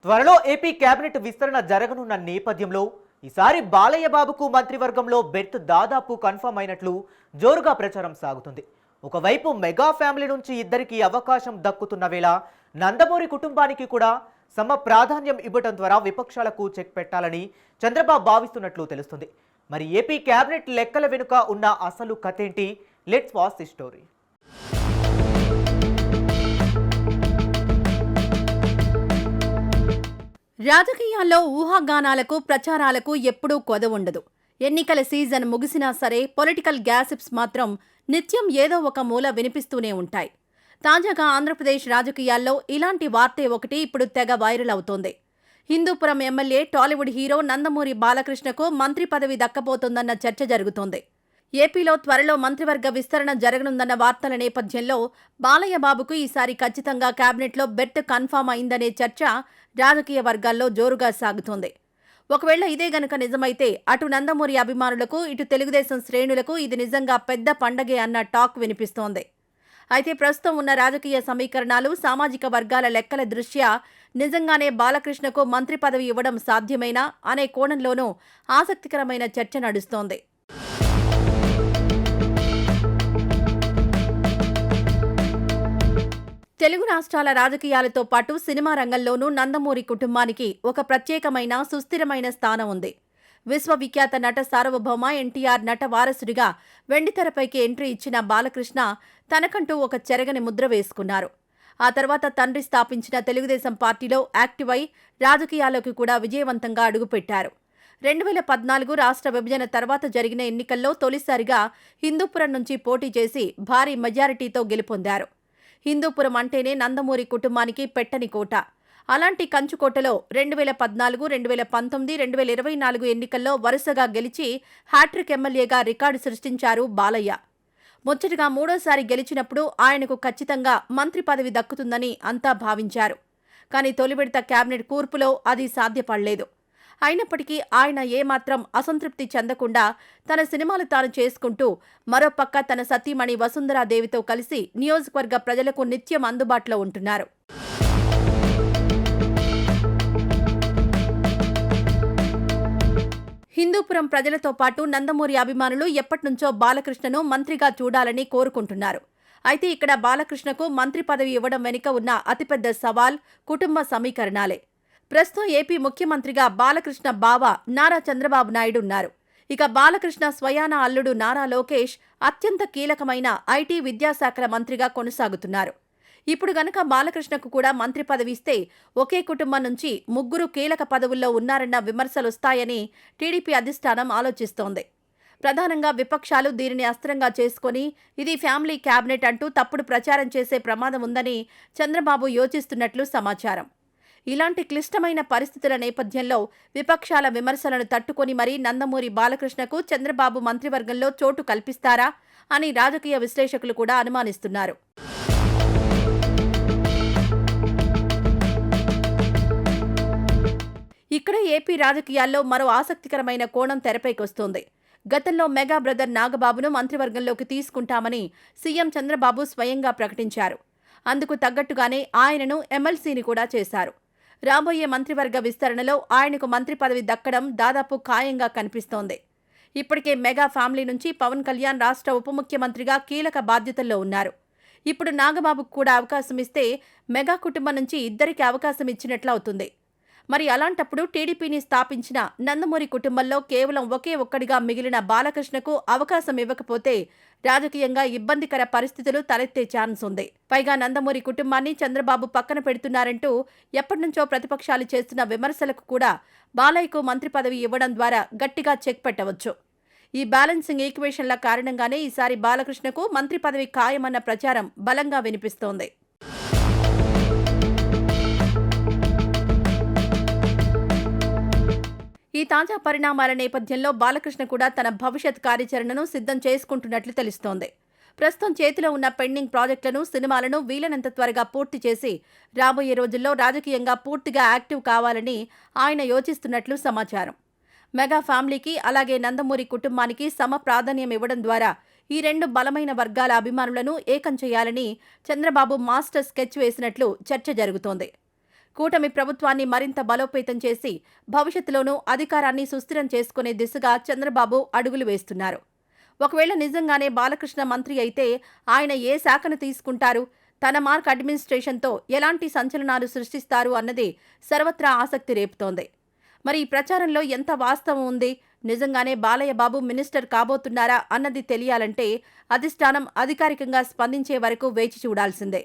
త్వరలో AP cabinet విస్తరణ జరగనున్న నేపథ్యంలో ఈసారి బాలయ్య బాబుకు మంత్రివర్గంలో బెర్త్ దాదాపు కన్ఫర్మ్ అయినట్లు జోరుగా ప్రచారం సాగుతుంది. ఒకవైపు మెగా ఫ్యామిలీ నుంచి ఇద్దరికి అవకాశం దక్కుతున్న వేళ నందమూరి కుటుంబానికి కూడా సమ ప్రాధాన్యం ఇవ్వడం ద్వారా విపక్షాలకు చెక్ పెట్టాలని చంద్రబాబు భావిస్తున్నట్లు తెలుస్తుంది. మరి ఏపీ కేబినెట్ లెక్కల వెనుక ఉన్న అసలు కథేంటి? Let's watch the story. రాజకీయాల్లో ఊహాగానాలకు ప్రచారాలకు ఎప్పుడూ కొదవుండదు. ఎన్నికల సీజన్ ముగిసినా సరే పొలిటికల్ గ్యాసిప్స్ మాత్రం నిత్యం ఏదో ఒక మూల వినిపిస్తూనే ఉంటాయి. తాజాగా ఆంధ్రప్రదేశ్ రాజకీయాల్లో ఇలాంటి వార్తే ఒకటి ఇప్పుడు తెగ వైరల్ అవుతోంది. హిందూపురం ఎమ్మెల్యే టాలీవుడ్ హీరో నందమూరి బాలకృష్ణకు మంత్రి పదవి దక్కబోతోందన్న చర్చ జరుగుతోంది. ఏపీలో త్వరలో మంత్రివర్గ విస్తరణ జరగనుందన్న వార్తల నేపథ్యంలో బాలయ్య బాబుకు ఈసారి ఖచ్చితంగా కేబినెట్లో బెర్త్ కన్ఫామ్ అయిందనే చర్చ రాజకీయ వర్గాల్లో జోరుగా సాగుతోంది. ఒకవేళ ఇదే గనక నిజమైతే అటు నందమూరి అభిమానులకు ఇటు తెలుగుదేశం శ్రేణులకు ఇది నిజంగా పెద్ద పండగే అన్న టాక్ వినిపిస్తోంది. అయితే ప్రస్తుతం ఉన్న రాజకీయ సమీకరణాలు, సామాజిక వర్గాల లెక్కల దృష్ట్యా నిజంగానే బాలకృష్ణకు మంత్రి పదవి ఇవ్వడం సాధ్యమేనా అనే కోణంలోనూ ఆసక్తికరమైన చర్చ నడుస్తోంది. తెలుగు రాష్ట్రాల రాజకీయాలతో పాటు సినిమా రంగంలోనూ నందమూరి కుటుంబానికి ఒక ప్రత్యేకమైన సుస్థిరమైన స్థానం ఉంది. విశ్వవిఖ్యాత నట సార్వభౌమ ఎన్టీఆర్ నట వారసుడిగా వెండితెరపైకి ఎంట్రీ ఇచ్చిన బాలకృష్ణ తనకంటూ ఒక చెరగని ముద్ర వేసుకున్నారు. ఆ తర్వాత తండ్రి స్థాపించిన తెలుగుదేశం పార్టీలో యాక్టివ్ అయి రాజకీయాల్లోకి కూడా విజయవంతంగా అడుగుపెట్టారు. 2014 రాష్ట్ర విభజన తర్వాత జరిగిన ఎన్నికల్లో తొలిసారిగా హిందూపురం నుంచి పోటీ చేసి భారీ మెజారిటీతో గెలుపొందారు. హిందూపురం అంటేనే నందమూరి కుటుంబానికి పెట్టని కోట. అలాంటి కంచుకోటలో 2014, 2019, 2024 ఎన్నికల్లో వరుసగా గెలిచి హ్యాట్రిక్ ఎమ్మెల్యేగా రికార్డు సృష్టించారు బాలయ్య. ముచ్చటగా మూడోసారి గెలిచినప్పుడు ఆయనకు ఖచ్చితంగా మంత్రి పదవి దక్కుతుందని అంతా భావించారు. కానీ తొలి విడత కేబినెట్ కూర్పులో అది సాధ్యపడలేదు. అయినప్పటికీ ఆయన ఏమాత్రం అసంతృప్తి చెందకుండా తన సినిమాలు తాను చేసుకుంటూ మరోపక్క తన సతీమణి వసుంధరాదేవితో కలిసి నియోజకవర్గ ప్రజలకు నిత్యం అందుబాటులో ఉంటున్నారు. హిందూపురం ప్రజలతో పాటు నందమూరి అభిమానులు ఎప్పటినుంచో బాలకృష్ణను మంత్రిగా చూడాలని కోరుకుంటున్నారు. అయితే ఇక్కడ బాలకృష్ణకు మంత్రి పదవి ఇవ్వడం వెనుక ఉన్న అతిపెద్ద సవాల్ కుటుంబ సమీకరణాలే. ప్రస్తుతం ఏపీ ముఖ్యమంత్రిగా బాలకృష్ణ బావ నారా చంద్రబాబు నాయుడు ఉన్నారు. ఇక బాలకృష్ణ స్వయాన అల్లుడు నారా లోకేష్ అత్యంత కీలకమైన ఐటీ విద్యాశాఖల మంత్రిగా కొనసాగుతున్నారు. ఇప్పుడు గనక బాలకృష్ణకు కూడా మంత్రి పదవి ఇస్తే ఒకే కుటుంబం నుంచి ముగ్గురు కీలక పదవుల్లో ఉన్నారన్న విమర్శలొస్తాయని టీడీపీ అధిష్టానం ఆలోచిస్తోంది. ప్రధానంగా విపక్షాలు దీనిని అస్త్రంగా చేసుకుని ఇది ఫ్యామిలీ క్యాబినెట్ అంటూ తప్పుడు ప్రచారం చేసే ప్రమాదం ఉందని చంద్రబాబు యోచిస్తున్నట్లు సమాచారం. ఇలాంటి క్లిష్టమైన పరిస్థితుల నేపథ్యంలో విపక్షాల విమర్శలను తట్టుకొని మరీ నందమూరి బాలకృష్ణకు చంద్రబాబు మంత్రివర్గంలో చోటు కల్పిస్తారా అని రాజకీయ విశ్లేషకులు కూడా అనుమానిస్తున్నారు. ఇక్కడ ఏపీ రాజకీయాల్లో మరో ఆసక్తికరమైన కోణం తెరపైకొస్తోంది. గతంలో మెగా బ్రదర్ నాగబాబును మంత్రివర్గంలోకి తీసుకుంటామని సీఎం చంద్రబాబు స్వయంగా ప్రకటించారు. అందుకు తగ్గట్టుగానే ఆయనను ఎమ్మెల్సీని కూడా చేశారు. రాబోయే మంత్రివర్గ విస్తరణలో ఆయనకు మంత్రి పదవి దక్కడం దాదాపు ఖాయంగా కనిపిస్తోంది. ఇప్పటికే మెగా ఫ్యామిలీ నుంచి పవన్ కళ్యాణ్ రాష్ట్ర ఉప ముఖ్యమంత్రిగా కీలక బాధ్యతల్లో ఉన్నారు. ఇప్పుడు నాగబాబుకు కూడా అవకాశం ఇస్తే మెగా కుటుంబం నుంచి ఇద్దరికి అవకాశం ఇచ్చినట్లు అవుతుంది. మరి అలాంటప్పుడు టీడీపీని స్థాపించిన నందమూరి కుటుంబంలో కేవలం ఒకే ఒక్కడిగా మిగిలిన బాలకృష్ణకు అవకాశం ఇవ్వకపోతే రాజకీయంగా ఇబ్బందికర పరిస్థితులు తలెత్తే ఛాన్స్ ఉంది. పైగా నందమూరి కుటుంబాన్ని చంద్రబాబు పక్కన పెడుతున్నారంటూ ఎప్పటినుంచో ప్రతిపక్షాలు చేస్తున్న విమర్శలకు కూడా బాలయ్యకు మంత్రి పదవి ఇవ్వడం ద్వారా గట్టిగా చెక్ పెట్టవచ్చు. ఈ బ్యాలెన్సింగ్ ఈక్వేషన్ల కారణంగానే ఈసారి బాలకృష్ణకు మంత్రి పదవి ఖాయమన్న ప్రచారం బలంగా వినిపిస్తోంది. ఈ తాజా పరిణామాల నేపథ్యంలో బాలకృష్ణ కూడా తన భవిష్యత్ కార్యాచరణను సిద్ధం చేసుకుంటున్నట్లు తెలుస్తోంది. ప్రస్తుతం చేతిలో ఉన్న పెండింగ్ ప్రాజెక్టులను, సినిమాలను వీలైనంత త్వరగా పూర్తి చేసి రాబోయే రోజుల్లో రాజకీయంగా పూర్తిగా యాక్టివ్ కావాలని ఆయన యోచిస్తున్నట్లు సమాచారం. మెగా ఫ్యామిలీకి అలాగే నందమూరి కుటుంబానికి సమ ప్రాధాన్యం ఇవ్వడం ద్వారా ఈ రెండు బలమైన వర్గాల అభిమానులను ఏకం చేయాలని చంద్రబాబు మాస్టర్ స్కెచ్ వేసినట్లు చర్చ జరుగుతోంది. కూటమి ప్రభుత్వాన్ని మరింత బలోపేతం చేసి భవిష్యత్తులోనూ అధికారాన్ని సుస్థిరం చేసుకునే దిశగా చంద్రబాబు అడుగులు వేస్తున్నారు. ఒకవేళ నిజంగానే బాలకృష్ణ మంత్రి అయితే ఆయన ఏ శాఖను తీసుకుంటారు, తన మార్క్ అడ్మినిస్ట్రేషన్తో ఎలాంటి సంచలనాలు సృష్టిస్తారు అన్నది సర్వత్రా ఆసక్తి రేపుతోంది. మరి ఈ ప్రచారంలో ఎంత వాస్తవం ఉంది, నిజంగానే బాలయ్య బాబు మినిస్టర్ కాబోతున్నారా అన్నది తెలియాలంటే అధిష్టానం అధికారికంగా స్పందించే వరకు వేచి చూడాల్సిందే.